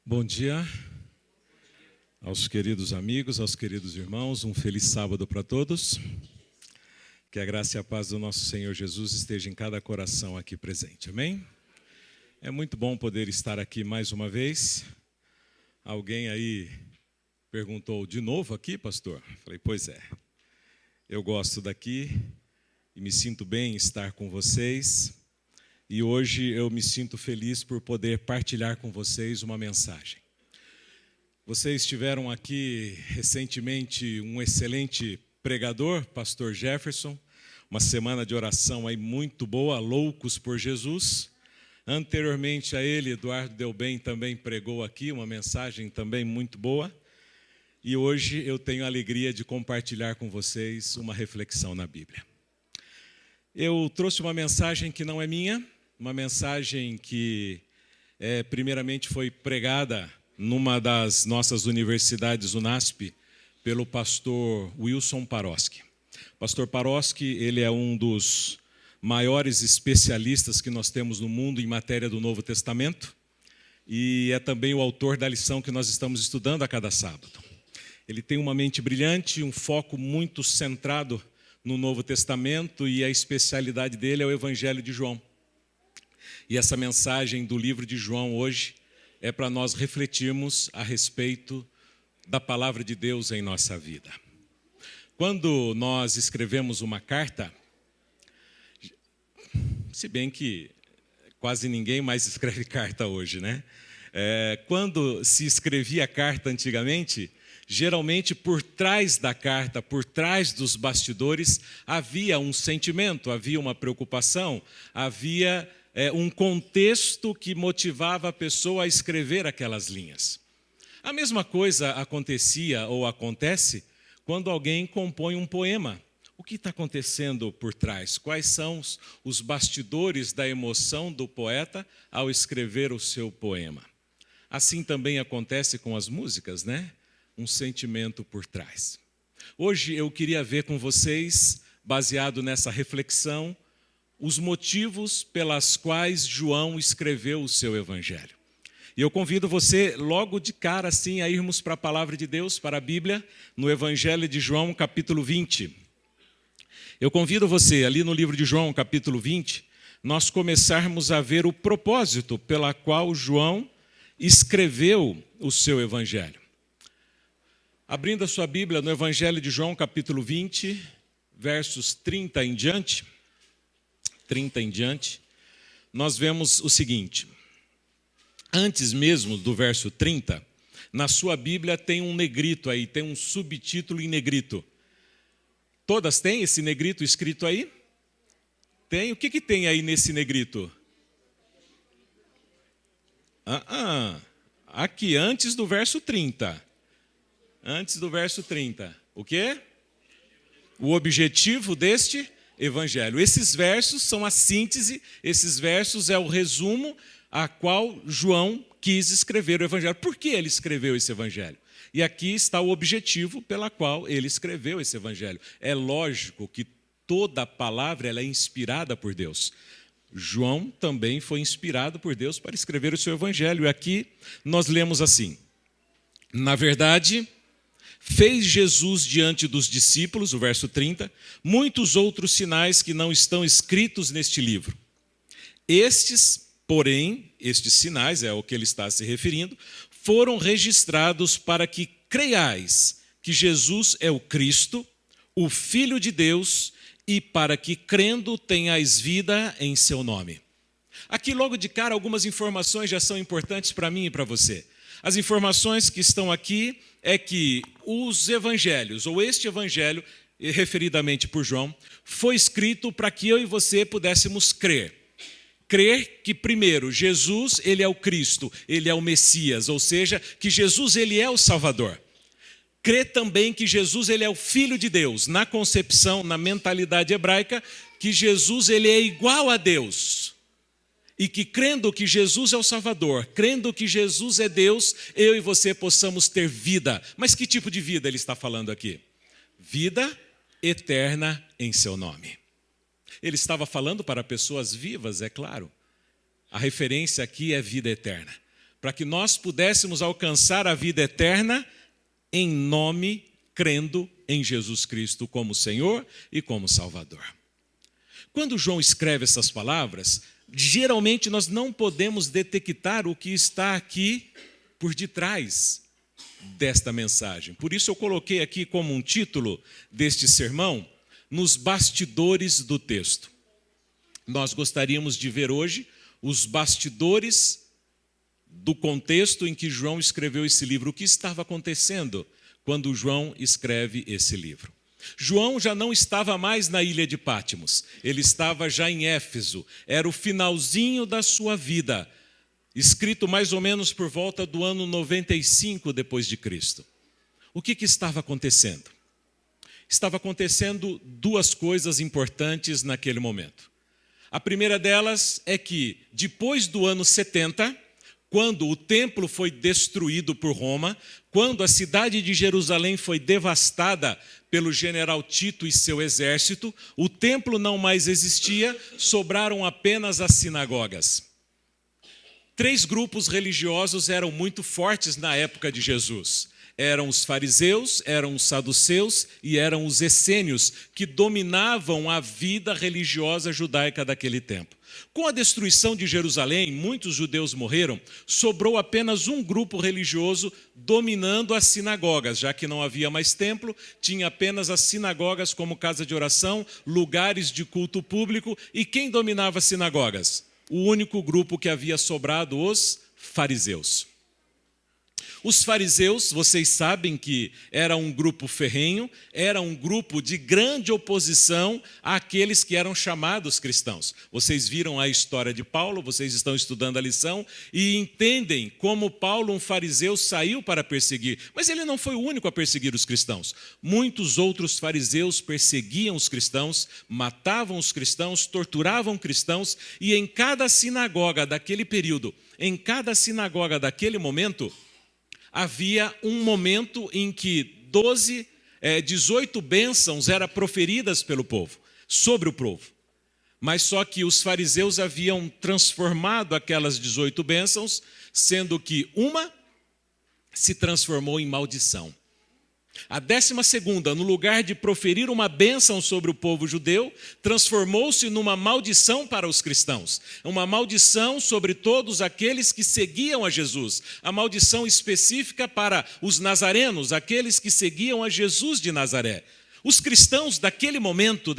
Bom dia aos queridos amigos, aos queridos irmãos, um feliz sábado para todos. Que a graça e a paz do nosso Senhor Jesus esteja em cada coração aqui presente, amém? É muito bom poder estar aqui mais uma vez. Alguém aí perguntou, de novo aqui, pastor? Falei, pois é, eu gosto daqui e me sinto bem em estar com vocês. E hoje eu me sinto feliz por poder partilhar com vocês uma mensagem. Vocês tiveram aqui recentemente um excelente pregador, pastor Jefferson, uma semana de oração aí muito boa, Loucos por Jesus. Anteriormente a ele, Eduardo Delbem também pregou aqui uma mensagem também muito boa. E hoje eu tenho a alegria de compartilhar com vocês uma reflexão na Bíblia. Eu trouxe uma mensagem que não é minha, uma mensagem que primeiramente foi pregada numa das nossas universidades UNASP pelo pastor Wilson Paroski. Pastor Paroski, ele é um dos maiores especialistas que nós temos no mundo em matéria do Novo Testamento e é também o autor da lição que nós estamos estudando a cada sábado. Ele tem uma mente brilhante, um foco muito centrado no Novo Testamento e a especialidade dele é o Evangelho de João. E essa mensagem do livro de João hoje é para nós refletirmos a respeito da palavra de Deus em nossa vida. Quando nós escrevemos uma carta, se bem que quase ninguém mais escreve carta hoje, né? Quando se escrevia carta antigamente, geralmente por trás da carta, por trás dos bastidores, havia um sentimento, havia uma preocupação, havia um contexto que motivava a pessoa a escrever aquelas linhas. A mesma coisa acontecia ou acontece quando alguém compõe um poema. O que está acontecendo por trás? Quais são os bastidores da emoção do poeta ao escrever o seu poema? Assim também acontece com as músicas, né? Um sentimento por trás. Hoje eu queria ver com vocês, baseado nessa reflexão, os motivos pelas quais João escreveu o seu evangelho. E eu convido você logo de cara assim a irmos para a palavra de Deus, para a Bíblia, no Evangelho de João, capítulo 20. Eu convido você, ali no livro de João, capítulo 20, nós começarmos a ver o propósito pela qual João escreveu o seu evangelho. Abrindo a sua Bíblia no Evangelho de João, capítulo 20, versos 30 em diante, nós vemos o seguinte. Antes mesmo do verso 30, na sua Bíblia tem um negrito aí, tem um subtítulo em negrito. Todas têm esse negrito escrito aí? Tem? O que tem aí nesse negrito? Aqui, antes do verso 30. Antes do verso 30. O quê? O objetivo deste evangelho. Esses versos são a síntese, esses versos é o resumo a qual João quis escrever o evangelho. Por que ele escreveu esse evangelho? E aqui está o objetivo pela qual ele escreveu esse evangelho. É lógico que toda a palavra ela é inspirada por Deus. João também foi inspirado por Deus para escrever o seu evangelho. E aqui nós lemos assim: na verdade, fez Jesus diante dos discípulos, o verso 30, muitos outros sinais que não estão escritos neste livro. Estes sinais, é ao que ele está se referindo, foram registrados para que creiais que Jesus é o Cristo, o Filho de Deus, e para que, crendo, tenhais vida em seu nome. Aqui, logo de cara, algumas informações já são importantes para mim e para você. As informações que estão aqui é que os evangelhos, ou este evangelho, referidamente por João, foi escrito para que eu e você pudéssemos crer. Crer que, primeiro, Jesus, ele é o Cristo, ele é o Messias, ou seja, que Jesus, ele é o Salvador. Crer também que Jesus, ele é o Filho de Deus, na concepção, na mentalidade hebraica, que Jesus, ele é igual a Deus. E que crendo que Jesus é o Salvador, crendo que Jesus é Deus, eu e você possamos ter vida. Mas que tipo de vida ele está falando aqui? Vida eterna em seu nome. Ele estava falando para pessoas vivas, é claro. A referência aqui é vida eterna. para que nós pudéssemos alcançar a vida eterna em nome, crendo em Jesus Cristo como Senhor e como Salvador. Quando João escreve essas palavras, geralmente nós não podemos detectar o que está aqui por detrás desta mensagem. Por isso eu coloquei aqui como um título deste sermão, nos bastidores do texto. Nós gostaríamos de ver hoje os bastidores do contexto em que João escreveu esse livro. O que estava acontecendo quando João escreve esse livro? João já não estava mais na ilha de Pátimos, ele estava já em Éfeso, era o finalzinho da sua vida, escrito mais ou menos por volta do ano 95 depois de Cristo. O que estava acontecendo? Estava acontecendo duas coisas importantes naquele momento. A primeira delas é que, depois do ano 70, quando o templo foi destruído por Roma, quando a cidade de Jerusalém foi devastada pelo general Tito e seu exército, o templo não mais existia, sobraram apenas as sinagogas. 3 grupos religiosos eram muito fortes na época de Jesus. Eram os fariseus, eram os saduceus e eram os essênios, que dominavam a vida religiosa judaica daquele tempo. Com a destruição de Jerusalém, muitos judeus morreram, sobrou apenas um grupo religioso dominando as sinagogas, já que não havia mais templo, tinha apenas as sinagogas como casa de oração, lugares de culto público. E quem dominava as sinagogas? O único grupo que havia sobrado, os fariseus. Os fariseus, vocês sabem que era um grupo ferrenho, era um grupo de grande oposição àqueles que eram chamados cristãos. Vocês viram a história de Paulo, vocês estão estudando a lição e entendem como Paulo, um fariseu, saiu para perseguir. Mas ele não foi o único a perseguir os cristãos. Muitos outros fariseus perseguiam os cristãos, matavam os cristãos, torturavam cristãos, e em cada sinagoga daquele período, em cada sinagoga daquele momento, havia um momento em que 18 bênçãos eram proferidas pelo povo, sobre o povo. Mas só que os fariseus haviam transformado aquelas 18 bênçãos, sendo que uma se transformou em maldição. A 12ª, no lugar de proferir uma bênção sobre o povo judeu, transformou-se numa maldição para os cristãos. Uma maldição sobre todos aqueles que seguiam a Jesus. A maldição específica para os nazarenos, aqueles que seguiam a Jesus de Nazaré. Os cristãos daquele momento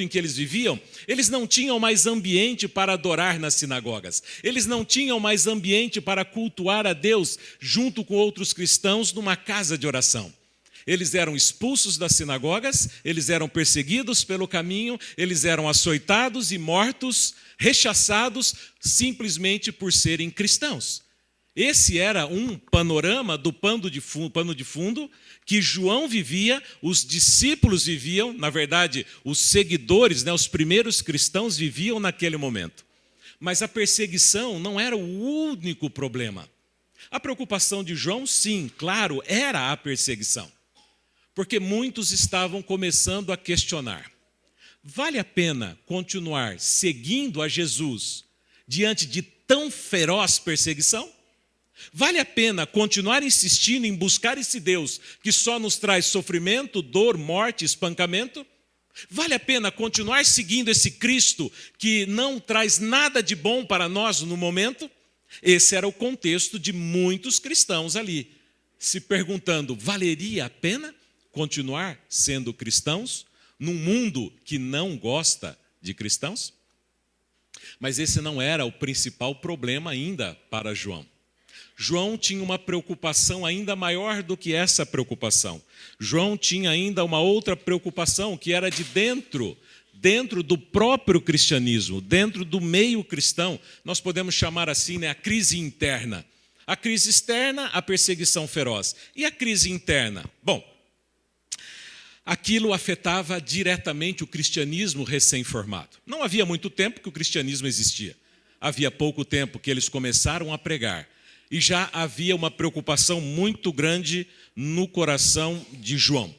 em que eles viviam, eles não tinham mais ambiente para adorar nas sinagogas. Eles não tinham mais ambiente para cultuar a Deus junto com outros cristãos numa casa de oração. Eles eram expulsos das sinagogas, eles eram perseguidos pelo caminho, eles eram açoitados e mortos, rechaçados simplesmente por serem cristãos. Esse era um panorama do pano de fundo que João vivia, os discípulos viviam, na verdade, os seguidores, os primeiros cristãos viviam naquele momento. Mas a perseguição não era o único problema. A preocupação de João, sim, claro, era a perseguição. Porque muitos estavam começando a questionar: vale a pena continuar seguindo a Jesus diante de tão feroz perseguição? Vale a pena continuar insistindo em buscar esse Deus que só nos traz sofrimento, dor, morte, espancamento? Vale a pena continuar seguindo esse Cristo que não traz nada de bom para nós no momento? Esse era o contexto de muitos cristãos ali, se perguntando: valeria a pena continuar sendo cristãos num mundo que não gosta de cristãos? Mas esse não era o principal problema ainda para João. João tinha uma preocupação ainda maior do que essa preocupação. João tinha ainda uma outra preocupação que era de dentro do próprio cristianismo, dentro do meio cristão. Nós podemos chamar assim, a crise interna. A crise externa, a perseguição feroz. E a crise interna? Bom, aquilo afetava diretamente o cristianismo recém-formado. Não havia muito tempo que o cristianismo existia. Havia pouco tempo que eles começaram a pregar. E já havia uma preocupação muito grande no coração de João.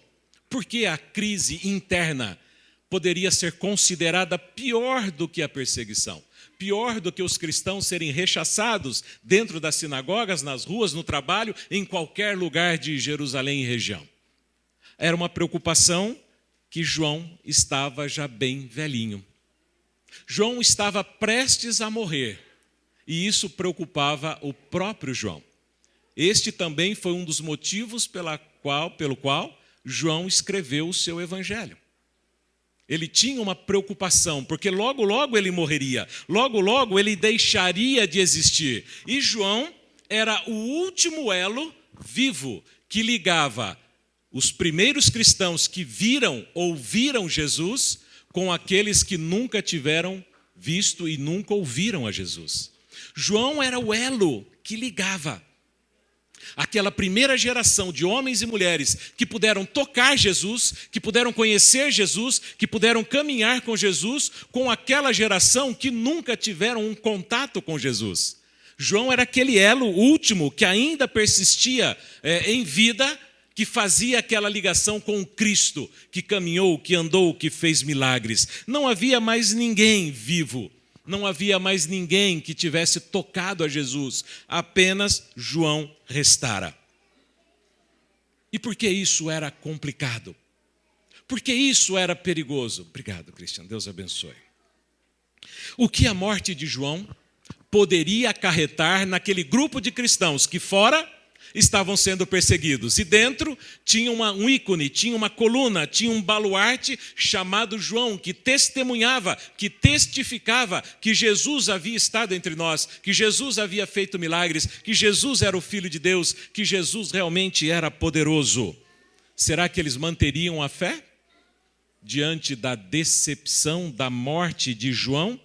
Por que a crise interna? poderia ser considerada pior do que a perseguição, pior do que os cristãos serem rechaçados dentro das sinagogas, nas ruas, no trabalho, em qualquer lugar de Jerusalém e região. Era uma preocupação que João estava já bem velhinho. João estava prestes a morrer, e isso preocupava o próprio João. Este também foi um dos motivos pelo qual João escreveu o seu evangelho. Ele tinha uma preocupação, porque logo, logo ele morreria, logo, logo ele deixaria de existir. E João era o último elo vivo que ligava os primeiros cristãos que ouviram Jesus com aqueles que nunca tiveram visto e nunca ouviram a Jesus. João era o elo que ligava aquela primeira geração de homens e mulheres que puderam tocar Jesus, que puderam conhecer Jesus, que puderam caminhar com Jesus, com aquela geração que nunca tiveram um contato com Jesus. João era aquele elo último que ainda persistia em vida, que fazia aquela ligação com o Cristo, que caminhou, que andou, que fez milagres. Não havia mais ninguém vivo, não havia mais ninguém que tivesse tocado a Jesus, apenas João restara. E por que isso era complicado? Por que isso era perigoso? Obrigado, Cristian, Deus abençoe. O que a morte de João poderia acarretar naquele grupo de cristãos que fora estavam sendo perseguidos, e dentro tinha um ícone, tinha uma coluna, tinha um baluarte chamado João, que testemunhava, que testificava que Jesus havia estado entre nós, que Jesus havia feito milagres, que Jesus era o Filho de Deus, que Jesus realmente era poderoso. Será que eles manteriam a fé diante da decepção da morte de João?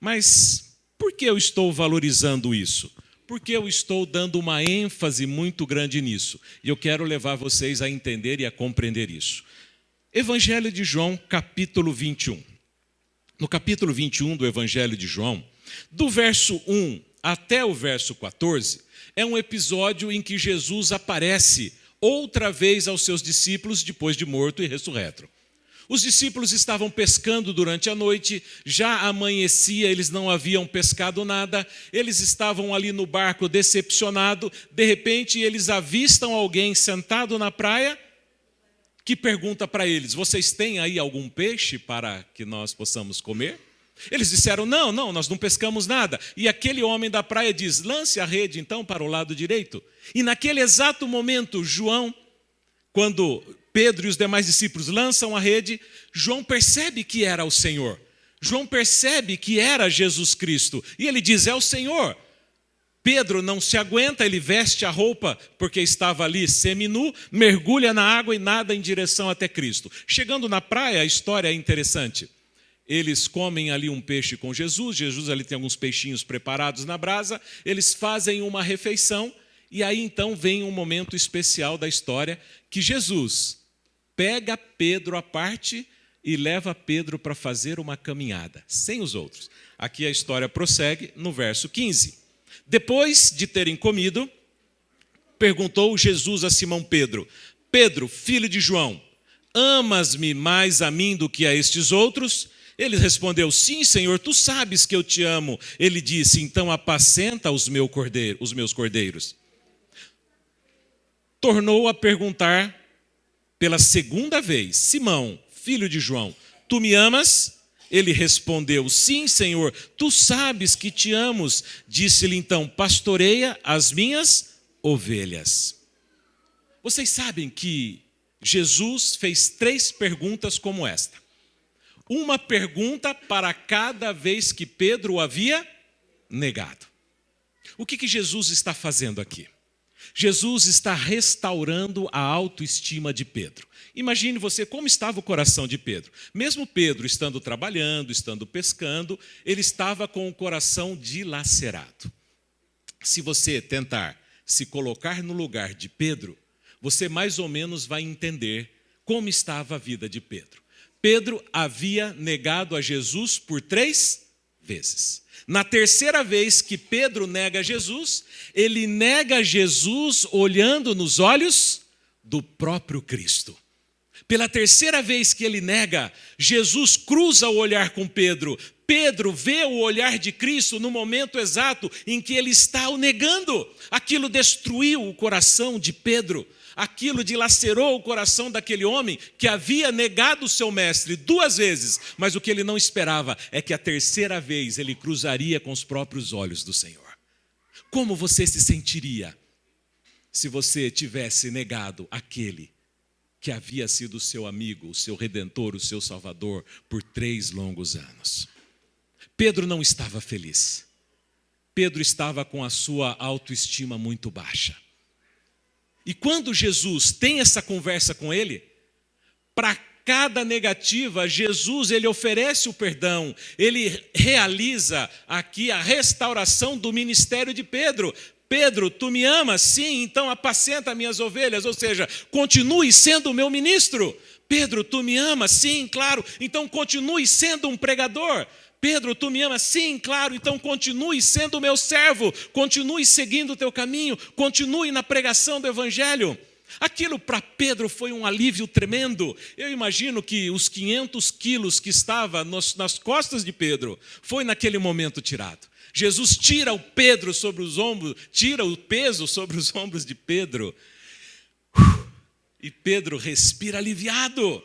Mas por que eu estou valorizando isso? Porque eu estou dando uma ênfase muito grande nisso. E eu quero levar vocês a entender e a compreender isso. Evangelho de João, capítulo 21. No capítulo 21 do Evangelho de João, do verso 1 até o verso 14, é um episódio em que Jesus aparece outra vez aos seus discípulos depois de morto e ressurreto. Os discípulos estavam pescando durante a noite, já amanhecia, eles não haviam pescado nada, eles estavam ali no barco decepcionados, de repente eles avistam alguém sentado na praia, que pergunta para eles: vocês têm aí algum peixe para que nós possamos comer? Eles disseram: não, nós não pescamos nada. E aquele homem da praia diz: lance a rede então para o lado direito. E naquele exato momento, João, quando Pedro e os demais discípulos lançam a rede, João percebe que era o Senhor. João percebe que era Jesus Cristo. E ele diz: é o Senhor. Pedro não se aguenta, ele veste a roupa, porque estava ali seminu, mergulha na água e nada em direção até Cristo. Chegando na praia, a história é interessante. Eles comem ali um peixe com Jesus, Jesus ali tem alguns peixinhos preparados na brasa, eles fazem uma refeição, e aí então vem um momento especial da história, que Jesus pega Pedro à parte e leva Pedro para fazer uma caminhada, sem os outros. Aqui a história prossegue no verso 15. Depois de terem comido, perguntou Jesus a Simão Pedro: Pedro, filho de João, amas-me mais a mim do que a estes outros? Ele respondeu: sim, Senhor, tu sabes que eu te amo. Ele disse: então apacenta os meus cordeiros. Tornou a perguntar pela segunda vez: Simão, filho de João, tu me amas? Ele respondeu: sim, Senhor, tu sabes que te amo. Disse-lhe então: pastoreia as minhas ovelhas. Vocês sabem que Jesus fez 3 perguntas como esta. Uma pergunta para cada vez que Pedro o havia negado. O que Jesus está fazendo aqui? Jesus está restaurando a autoestima de Pedro. Imagine você como estava o coração de Pedro. Mesmo Pedro estando trabalhando, estando pescando, ele estava com o coração dilacerado. Se você tentar se colocar no lugar de Pedro, você mais ou menos vai entender como estava a vida de Pedro. Pedro havia negado a Jesus por 3 vezes. Na terceira vez que Pedro nega Jesus, ele nega Jesus olhando nos olhos do próprio Cristo. Pela terceira vez que ele nega, Jesus cruza o olhar com Pedro. Pedro vê o olhar de Cristo no momento exato em que ele está o negando. Aquilo destruiu o coração de Pedro. Aquilo dilacerou o coração daquele homem que havia negado o seu mestre 2 vezes. Mas o que ele não esperava é que a terceira vez ele cruzaria com os próprios olhos do Senhor. Como você se sentiria se você tivesse negado aquele que havia sido o seu amigo, o seu redentor, o seu salvador por 3 longos anos? Pedro não estava feliz. Pedro estava com a sua autoestima muito baixa. E quando Jesus tem essa conversa com ele, para cada negativa, Jesus ele oferece o perdão, ele realiza aqui a restauração do ministério de Pedro. Pedro, tu me amas? Sim, então apacenta minhas ovelhas, ou seja, continue sendo o meu ministro. Pedro, tu me amas? Sim, claro, então continue sendo um pregador. Pedro, tu me amas? Sim, claro, então continue sendo o meu servo, continue seguindo o teu caminho, continue na pregação do evangelho. Aquilo para Pedro foi um alívio tremendo. Eu imagino que os 500 quilos que estava nas costas de Pedro foi naquele momento tirado. Jesus tira o Pedro sobre os ombros, tira o peso sobre os ombros de Pedro. E Pedro respira aliviado.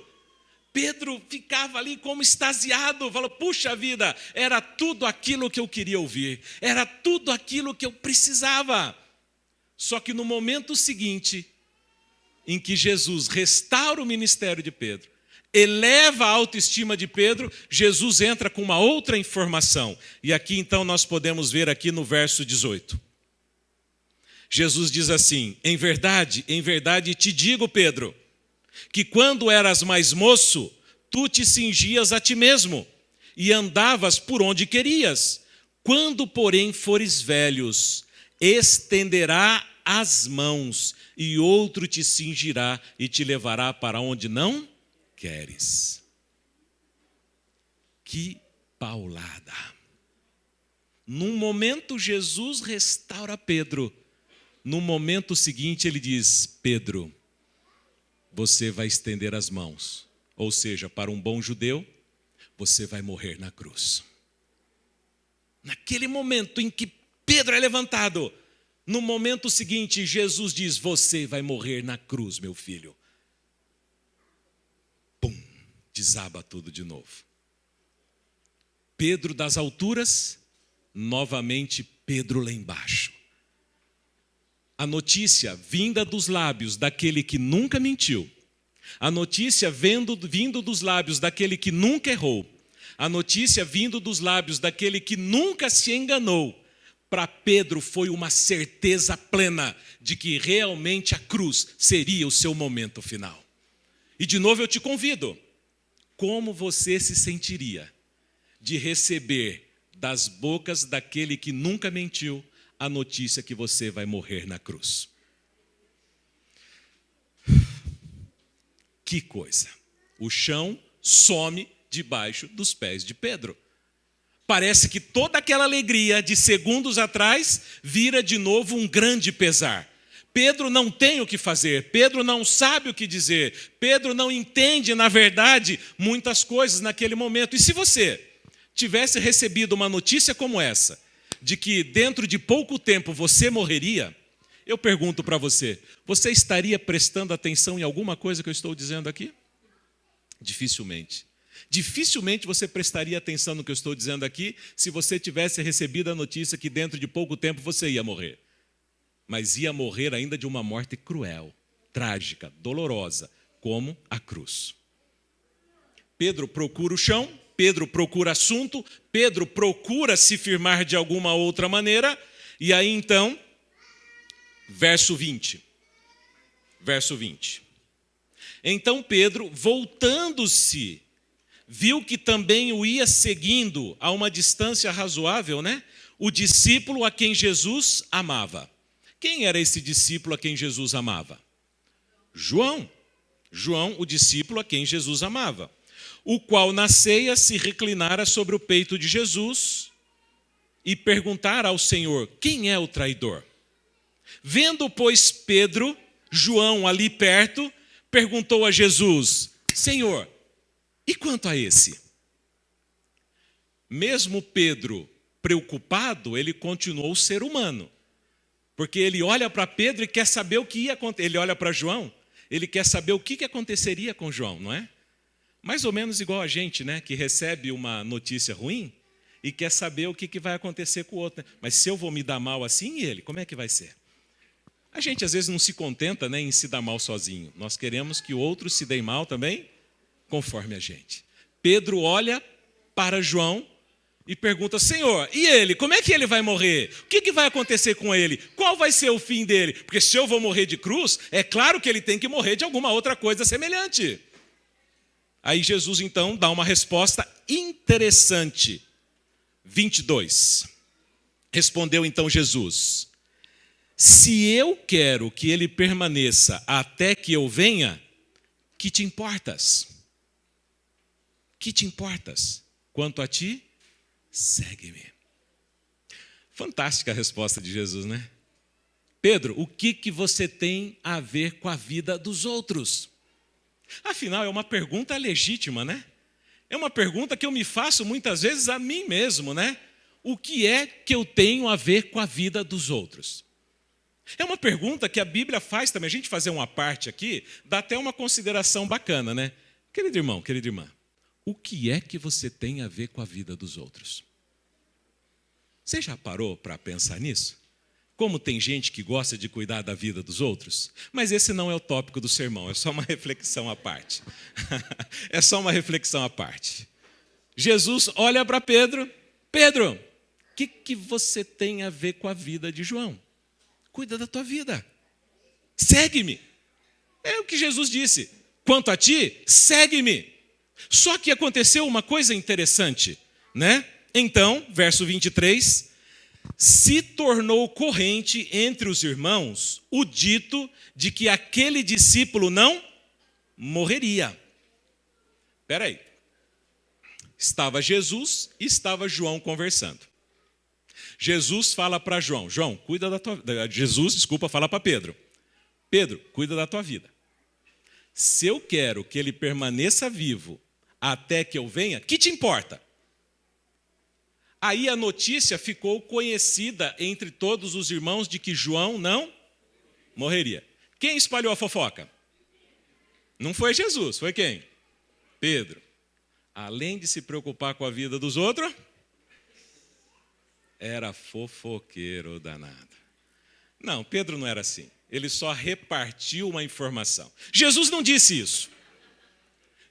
Pedro ficava ali como extasiado, falou, puxa vida, era tudo aquilo que eu queria ouvir, era tudo aquilo que eu precisava. Só que no momento seguinte, em que Jesus restaura o ministério de Pedro, eleva a autoestima de Pedro, Jesus entra com uma outra informação. E aqui então nós podemos ver aqui no verso 18. Jesus diz assim, em verdade te digo, Pedro, que quando eras mais moço, tu te cingias a ti mesmo e andavas por onde querias. Quando, porém, fores velhos, estenderá as mãos e outro te cingirá e te levará para onde não queres. Que paulada! Num momento, Jesus restaura Pedro. No momento seguinte, ele diz, Pedro, você vai estender as mãos. Ou seja, para um bom judeu, você vai morrer na cruz. Naquele momento em que Pedro é levantado, no momento seguinte, Jesus diz, você vai morrer na cruz, meu filho. Pum, desaba tudo de novo. Pedro das alturas, novamente Pedro lá embaixo. A notícia vinda dos lábios daquele que nunca mentiu, a notícia vindo dos lábios daquele que nunca errou, a notícia vindo dos lábios daquele que nunca se enganou, para Pedro foi uma certeza plena de que realmente a cruz seria o seu momento final. E de novo eu te convido, como você se sentiria de receber das bocas daquele que nunca mentiu a notícia que você vai morrer na cruz? Que coisa! O chão some debaixo dos pés de Pedro. Parece que toda aquela alegria de segundos atrás vira de novo um grande pesar. Pedro não tem o que fazer, Pedro não sabe o que dizer, Pedro não entende, na verdade, muitas coisas naquele momento. E se você tivesse recebido uma notícia como essa, de que dentro de pouco tempo você morreria, eu pergunto para você, você estaria prestando atenção em alguma coisa que eu estou dizendo aqui? Dificilmente. Dificilmente você prestaria atenção no que eu estou dizendo aqui se você tivesse recebido a notícia que dentro de pouco tempo você ia morrer. Mas ia morrer ainda de uma morte cruel, trágica, dolorosa, como a cruz. Pedro procura o chão, Pedro procura assunto, Pedro procura se firmar de alguma outra maneira, e aí então, verso 20. Então Pedro, voltando-se, viu que também o ia seguindo a uma distância razoável, o discípulo a quem Jesus amava. Quem era esse discípulo a quem Jesus amava? João. João, o discípulo a quem Jesus amava. O qual na ceia se reclinara sobre o peito de Jesus e perguntara ao Senhor, quem é o traidor? Vendo, pois, Pedro, João ali perto, perguntou a Jesus, Senhor, e quanto a esse? Mesmo Pedro preocupado, ele continuou ser humano. Porque ele olha para Pedro e quer saber o que ia acontecer. Ele olha para João, ele quer saber o que aconteceria com João, não é? Mais ou menos igual a gente, né? Que recebe uma notícia ruim e quer saber o que vai acontecer com o outro. Né? Mas se eu vou me dar mal assim, e ele, como é que vai ser? A gente às vezes não se contenta, né, em se dar mal sozinho. Nós queremos que outros se deem mal também, conforme a gente. Pedro olha para João e pergunta, Senhor, e ele? Como é que ele vai morrer? O que vai acontecer com ele? Qual vai ser o fim dele? Porque se eu vou morrer de cruz, é claro que ele tem que morrer de alguma outra coisa semelhante. Aí Jesus, então, dá uma resposta interessante. 22. Respondeu, então, Jesus, se eu quero que ele permaneça até que eu venha, que te importas? Que te importas? Quanto a ti, segue-me. Fantástica a resposta de Jesus, né? Pedro, o que você tem a ver com a vida dos outros? Afinal, é uma pergunta legítima, né? É uma pergunta que eu me faço muitas vezes a mim mesmo, né? O que é que eu tenho a ver com a vida dos outros? É uma pergunta que a Bíblia faz também. A gente fazer uma parte aqui, dá até uma consideração bacana, né? Querido irmão, querida irmã, o que é que você tem a ver com a vida dos outros? Você já parou para pensar nisso? Como tem gente que gosta de cuidar da vida dos outros? Mas esse não é o tópico do sermão, é só uma reflexão à parte. É só uma reflexão à parte. Jesus olha para Pedro. Pedro, o que você tem a ver com a vida de João? Cuida da tua vida. Segue-me. É o que Jesus disse. Quanto a ti, segue-me. Só que aconteceu uma coisa interessante, né? Então, verso 23, se tornou corrente entre os irmãos o dito de que aquele discípulo não morreria. Espera aí. Estava Jesus e estava João conversando. Jesus fala para João, cuida da tua vida. Fala para Pedro. Pedro, cuida da tua vida. Se eu quero que ele permaneça vivo até que eu venha, que te importa? Aí a notícia ficou conhecida entre todos os irmãos de que João não morreria. Quem espalhou a fofoca? Não foi Jesus, foi quem? Pedro. Além de se preocupar com a vida dos outros, era fofoqueiro danado. Não, Pedro não era assim. Ele só repartiu uma informação. Jesus não disse isso.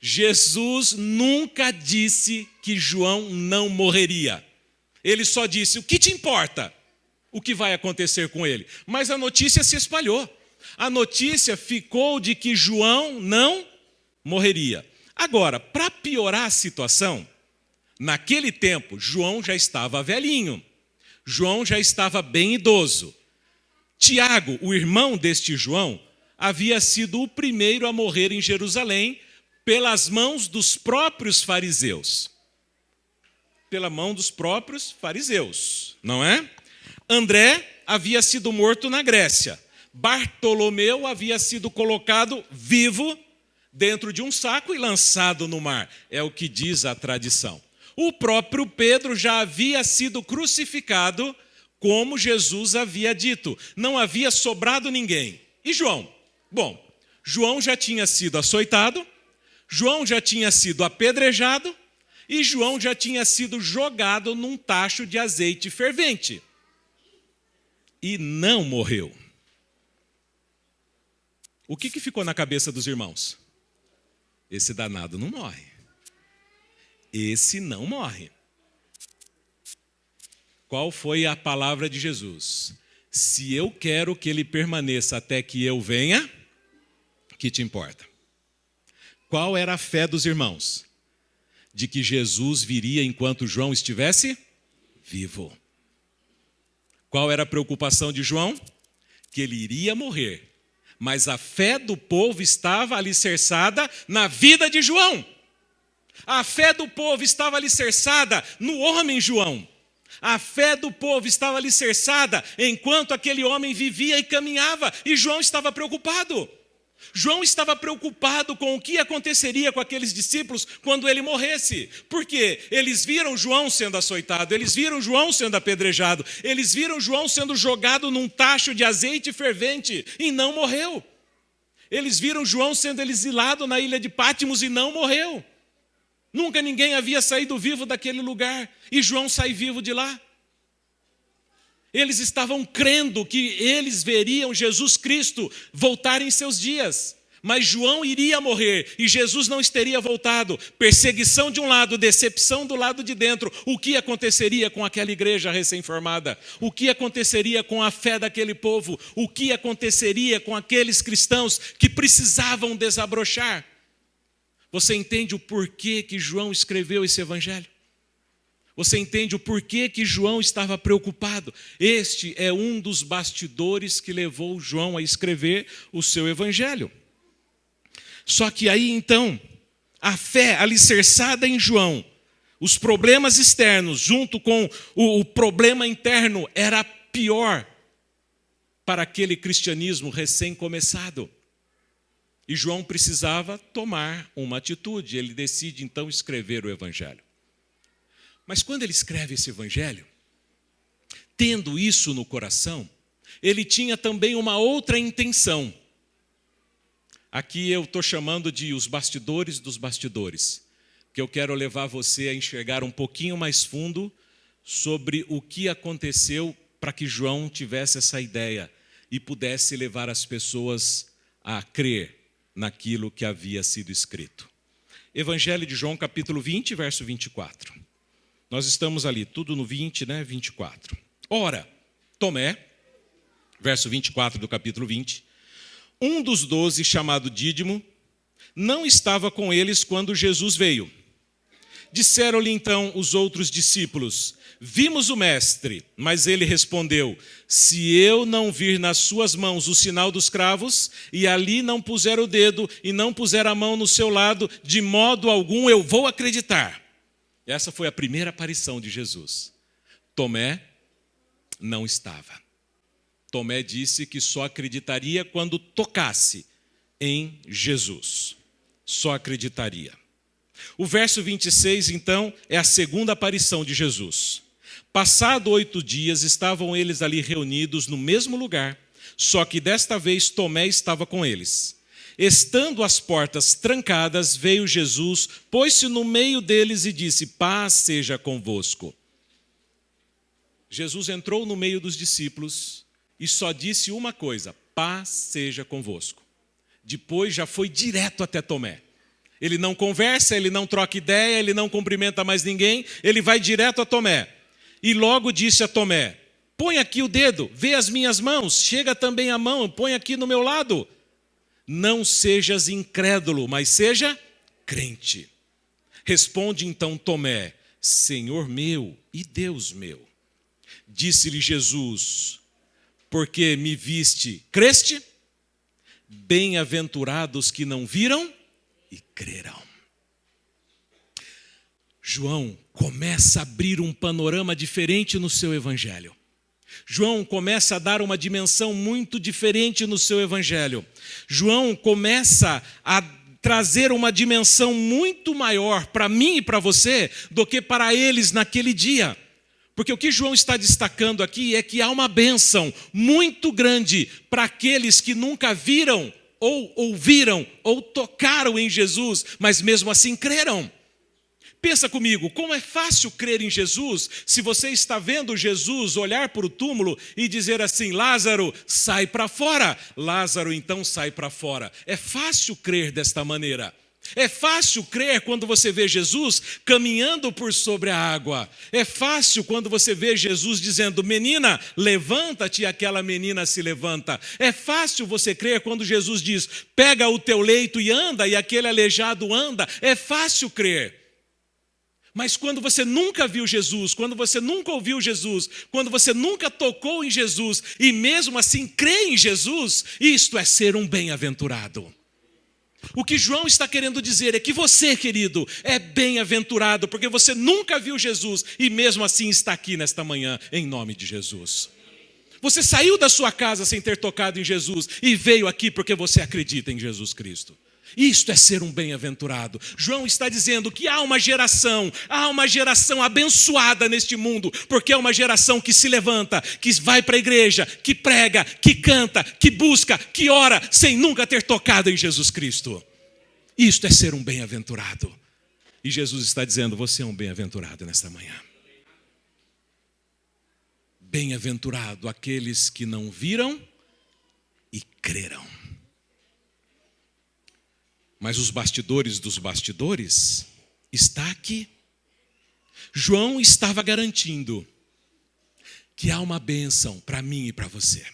Jesus nunca disse que João não morreria. Ele só disse, o que te importa? O que vai acontecer com ele? Mas a notícia se espalhou. A notícia ficou de que João não morreria. Agora, para piorar a situação, naquele tempo, João já estava velhinho. João já estava bem idoso. Tiago, o irmão deste João, havia sido o primeiro a morrer em Jerusalém pelas mãos dos próprios fariseus. Pela mão dos próprios fariseus, não é? André havia sido morto na Grécia. Bartolomeu havia sido colocado vivo dentro de um saco e lançado no mar. É o que diz a tradição. O próprio Pedro já havia sido crucificado, como Jesus havia dito. Não havia sobrado ninguém. E João? Bom, João já tinha sido açoitado, João já tinha sido apedrejado e João já tinha sido jogado num tacho de azeite fervente. E não morreu. O que ficou na cabeça dos irmãos? Esse danado não morre. Esse não morre. Qual foi a palavra de Jesus? Se eu quero que ele permaneça até que eu venha, que te importa? Qual era a fé dos irmãos? De que Jesus viria enquanto João estivesse vivo. Qual era a preocupação de João? Que ele iria morrer. Mas a fé do povo estava alicerçada na vida de João. A fé do povo estava alicerçada no homem João. A fé do povo estava alicerçada enquanto aquele homem vivia e caminhava. E João estava preocupado. João estava preocupado com o que aconteceria com aqueles discípulos quando ele morresse. Por quê? Eles viram João sendo açoitado, eles viram João sendo apedrejado, eles viram João sendo jogado num tacho de azeite fervente e não morreu. Eles viram João sendo exilado na ilha de Patmos e não morreu. Nunca ninguém havia saído vivo daquele lugar e João sai vivo de lá. Eles estavam crendo que eles veriam Jesus Cristo voltar em seus dias. Mas João iria morrer e Jesus não teria voltado. Perseguição de um lado, decepção do lado de dentro. O que aconteceria com aquela igreja recém-formada? O que aconteceria com a fé daquele povo? O que aconteceria com aqueles cristãos que precisavam desabrochar? Você entende o porquê que João escreveu esse evangelho? Você entende o porquê que João estava preocupado? Este é um dos bastidores que levou João a escrever o seu evangelho. Só que aí então, a fé alicerçada em João, os problemas externos junto com o problema interno era pior para aquele cristianismo recém-começado. E João precisava tomar uma atitude, ele decide então escrever o evangelho. Mas quando ele escreve esse evangelho, tendo isso no coração, ele tinha também uma outra intenção. Aqui eu estou chamando de os bastidores dos bastidores, que eu quero levar você a enxergar um pouquinho mais fundo sobre o que aconteceu para que João tivesse essa ideia e pudesse levar as pessoas a crer naquilo que havia sido escrito. Evangelho de João, capítulo 20, verso 24. Nós estamos ali, tudo no 20, 24. Ora, Tomé, verso 24 do capítulo 20, um dos 12, chamado Dídimo, não estava com eles quando Jesus veio. Disseram-lhe então os outros discípulos: vimos o mestre. Mas ele respondeu: se eu não vir nas suas mãos o sinal dos cravos, e ali não puser o dedo, e não puser a mão no seu lado, de modo algum eu vou acreditar. Essa foi a primeira aparição de Jesus. Tomé não estava. Tomé disse que só acreditaria quando tocasse em Jesus. Só acreditaria. O verso 26, então, é a segunda aparição de Jesus. Passado 8 dias, estavam eles ali reunidos no mesmo lugar, só que desta vez Tomé estava com eles. Estando as portas trancadas, veio Jesus, pôs-se no meio deles e disse: paz seja convosco. Jesus entrou no meio dos discípulos e só disse uma coisa: paz seja convosco. Depois já foi direto até Tomé. Ele não conversa, ele não troca ideia, ele não cumprimenta mais ninguém, ele vai direto a Tomé. E logo disse a Tomé: põe aqui o dedo, vê as minhas mãos, chega também a mão, põe aqui no meu lado. Não sejas incrédulo, mas seja crente. Responde então Tomé: Senhor meu e Deus meu. Disse-lhe Jesus: porque me viste, creste? Bem-aventurados que não viram e creram. João começa a abrir um panorama diferente no seu evangelho. João começa a dar uma dimensão muito diferente no seu evangelho. João começa a trazer uma dimensão muito maior para mim e para você do que para eles naquele dia. Porque o que João está destacando aqui é que há uma bênção muito grande para aqueles que nunca viram, ou ouviram, ou tocaram em Jesus, mas mesmo assim creram. Pensa comigo, como é fácil crer em Jesus se você está vendo Jesus olhar para o túmulo e dizer assim: Lázaro, sai para fora. Lázaro então sai para fora. É fácil crer desta maneira. É fácil crer quando você vê Jesus caminhando por sobre a água. É fácil quando você vê Jesus dizendo: menina, levanta-te, e aquela menina se levanta. É fácil você crer quando Jesus diz: pega o teu leito e anda, e aquele aleijado anda. É fácil crer. Mas quando você nunca viu Jesus, quando você nunca ouviu Jesus, quando você nunca tocou em Jesus e mesmo assim crê em Jesus, isto é ser um bem-aventurado. O que João está querendo dizer é que você, querido, é bem-aventurado porque você nunca viu Jesus e mesmo assim está aqui nesta manhã em nome de Jesus. Você saiu da sua casa sem ter tocado em Jesus e veio aqui porque você acredita em Jesus Cristo. Isto é ser um bem-aventurado. João está dizendo que há uma geração abençoada neste mundo, porque é uma geração que se levanta, que vai para a igreja, que prega, que canta, que busca, que ora, sem nunca ter tocado em Jesus Cristo. Isto é ser um bem-aventurado. E Jesus está dizendo, você é um bem-aventurado nesta manhã. Bem-aventurado aqueles que não viram e creram. Mas os bastidores dos bastidores está aqui. João estava garantindo que há uma bênção para mim e para você.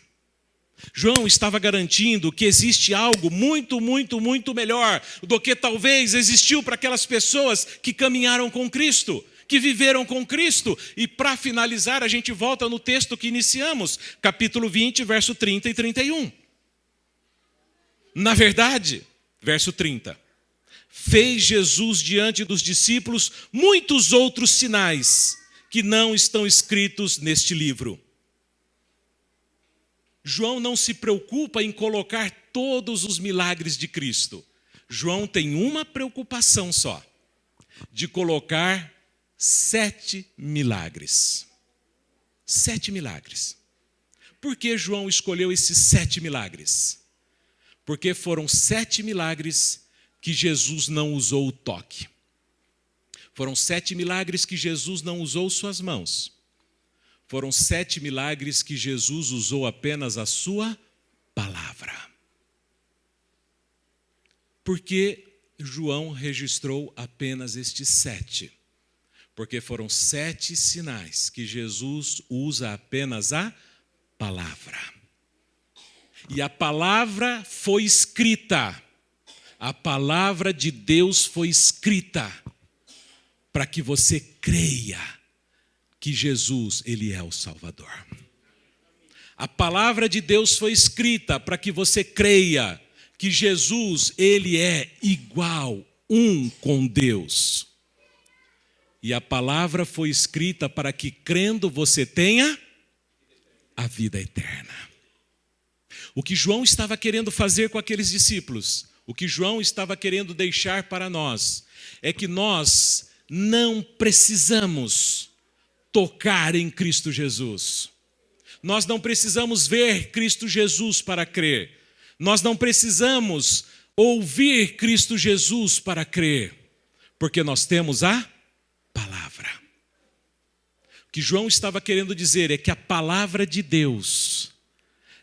João estava garantindo que existe algo muito, muito, muito melhor do que talvez existiu para aquelas pessoas que caminharam com Cristo, que viveram com Cristo. E para finalizar, a gente volta no texto que iniciamos, capítulo 20, verso 30 e 31. Na verdade, verso 30, fez Jesus diante dos discípulos muitos outros sinais que não estão escritos neste livro. João não se preocupa em colocar todos os milagres de Cristo. João tem uma preocupação só, de colocar 7 milagres. 7 milagres. Por que João escolheu esses 7 milagres? Porque foram 7 milagres que Jesus não usou o toque. Foram 7 milagres que Jesus não usou suas mãos. Foram 7 milagres que Jesus usou apenas a sua palavra. Por que João registrou apenas estes 7? Porque foram 7 sinais que Jesus usa apenas a palavra. E a palavra foi escrita. A palavra de Deus foi escrita para que você creia que Jesus, Ele é o Salvador. A palavra de Deus foi escrita para que você creia que Jesus, Ele é igual, um com Deus. E a palavra foi escrita para que, crendo, você tenha a vida eterna. O que João estava querendo fazer com aqueles discípulos, o que João estava querendo deixar para nós, é que nós não precisamos tocar em Cristo Jesus. Nós não precisamos ver Cristo Jesus para crer. Nós não precisamos ouvir Cristo Jesus para crer, porque nós temos a palavra. O que João estava querendo dizer é que a palavra de Deus,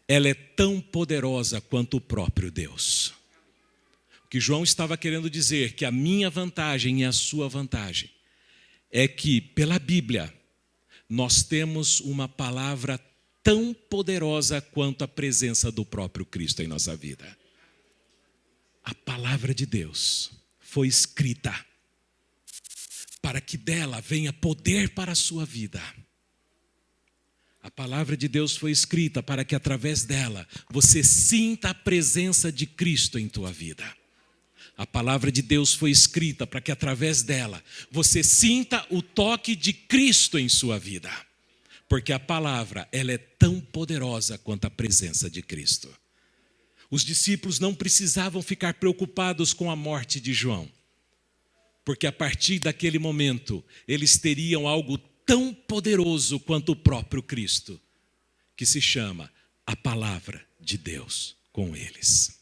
ela é tão poderosa quanto o próprio Deus. O que João estava querendo dizer que a minha vantagem e a sua vantagem é que pela Bíblia nós temos uma palavra tão poderosa quanto a presença do próprio Cristo em nossa vida. A palavra de Deus foi escrita para que dela venha poder para a sua vida. A palavra de Deus foi escrita para que através dela você sinta a presença de Cristo em tua vida. A palavra de Deus foi escrita para que através dela você sinta o toque de Cristo em sua vida. Porque a palavra, ela é tão poderosa quanto a presença de Cristo. Os discípulos não precisavam ficar preocupados com a morte de João. Porque a partir daquele momento, eles teriam algo tão poderoso quanto o próprio Cristo, que se chama a palavra de Deus com eles.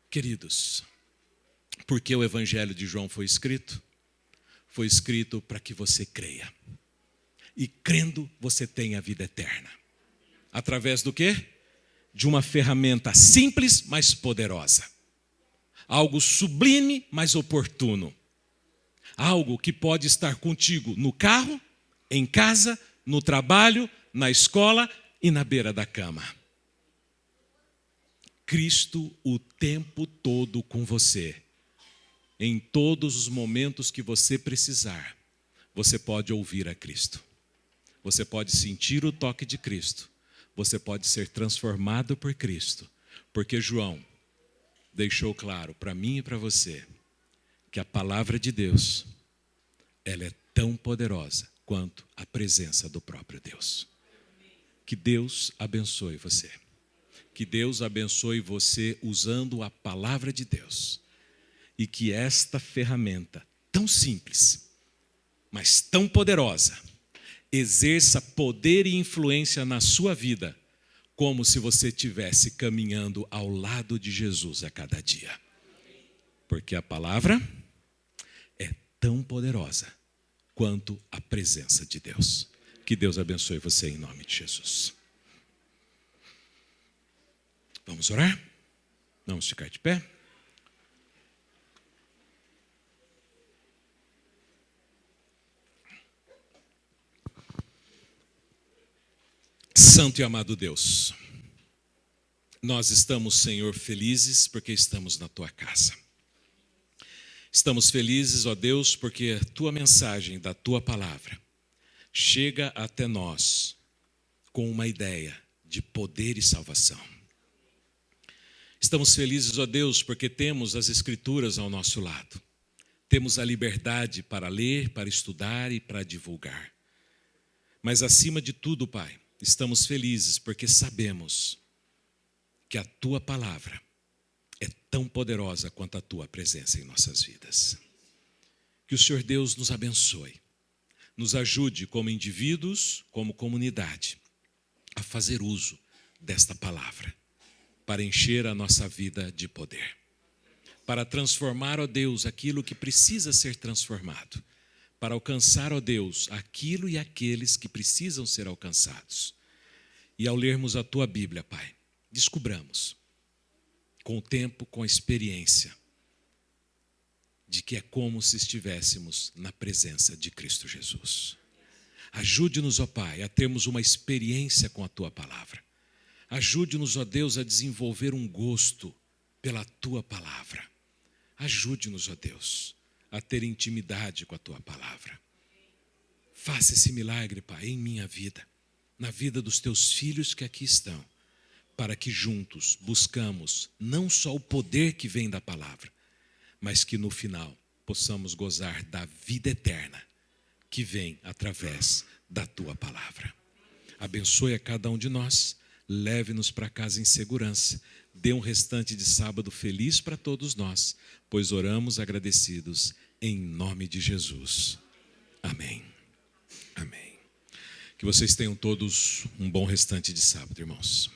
Queridos, por que o Evangelho de João foi escrito? Foi escrito para que você creia. E crendo, você tem a vida eterna. Através do quê? De uma ferramenta simples, mas poderosa. Algo sublime, mas oportuno. Algo que pode estar contigo no carro, em casa, no trabalho, na escola e na beira da cama. Cristo o tempo todo com você. Em todos os momentos que você precisar, você pode ouvir a Cristo. Você pode sentir o toque de Cristo. Você pode ser transformado por Cristo. Porque João deixou claro para mim e para você que a palavra de Deus, ela é tão poderosa quanto a presença do próprio Deus. Que Deus abençoe você. Que Deus abençoe você usando a palavra de Deus. E que esta ferramenta tão simples, mas tão poderosa, exerça poder e influência na sua vida, como se você estivesse caminhando ao lado de Jesus a cada dia. Porque a palavra é tão poderosa quanto a presença de Deus. Que Deus abençoe você em nome de Jesus. Vamos orar? Vamos ficar de pé? Santo e amado Deus, nós estamos, Senhor, felizes porque estamos na Tua casa. Estamos felizes, ó Deus, porque a Tua mensagem da Tua palavra chega até nós com uma ideia de poder e salvação. Estamos felizes, ó Deus, porque temos as Escrituras ao nosso lado. Temos a liberdade para ler, para estudar e para divulgar. Mas acima de tudo, Pai, estamos felizes porque sabemos que a Tua palavra é tão poderosa quanto a Tua presença em nossas vidas. Que o Senhor Deus nos abençoe, nos ajude como indivíduos, como comunidade, a fazer uso desta palavra, para encher a nossa vida de poder, para transformar, ó Deus, aquilo que precisa ser transformado, para alcançar, ó Deus, aquilo e aqueles que precisam ser alcançados. E ao lermos a Tua Bíblia, Pai, descubramos, com o tempo, com a experiência, de que é como se estivéssemos na presença de Cristo Jesus. Ajude-nos, ó Pai, a termos uma experiência com a Tua palavra. Ajude-nos, ó Deus, a desenvolver um gosto pela Tua palavra. Ajude-nos, ó Deus, a ter intimidade com a Tua palavra. Faça esse milagre, Pai, em minha vida, na vida dos Teus filhos que aqui estão, para que juntos buscamos não só o poder que vem da palavra, mas que no final possamos gozar da vida eterna que vem através da Tua palavra. Abençoe a cada um de nós, leve-nos para casa em segurança, dê um restante de sábado feliz para todos nós, pois oramos agradecidos em nome de Jesus. Amém. Amém. Que vocês tenham todos um bom restante de sábado, irmãos.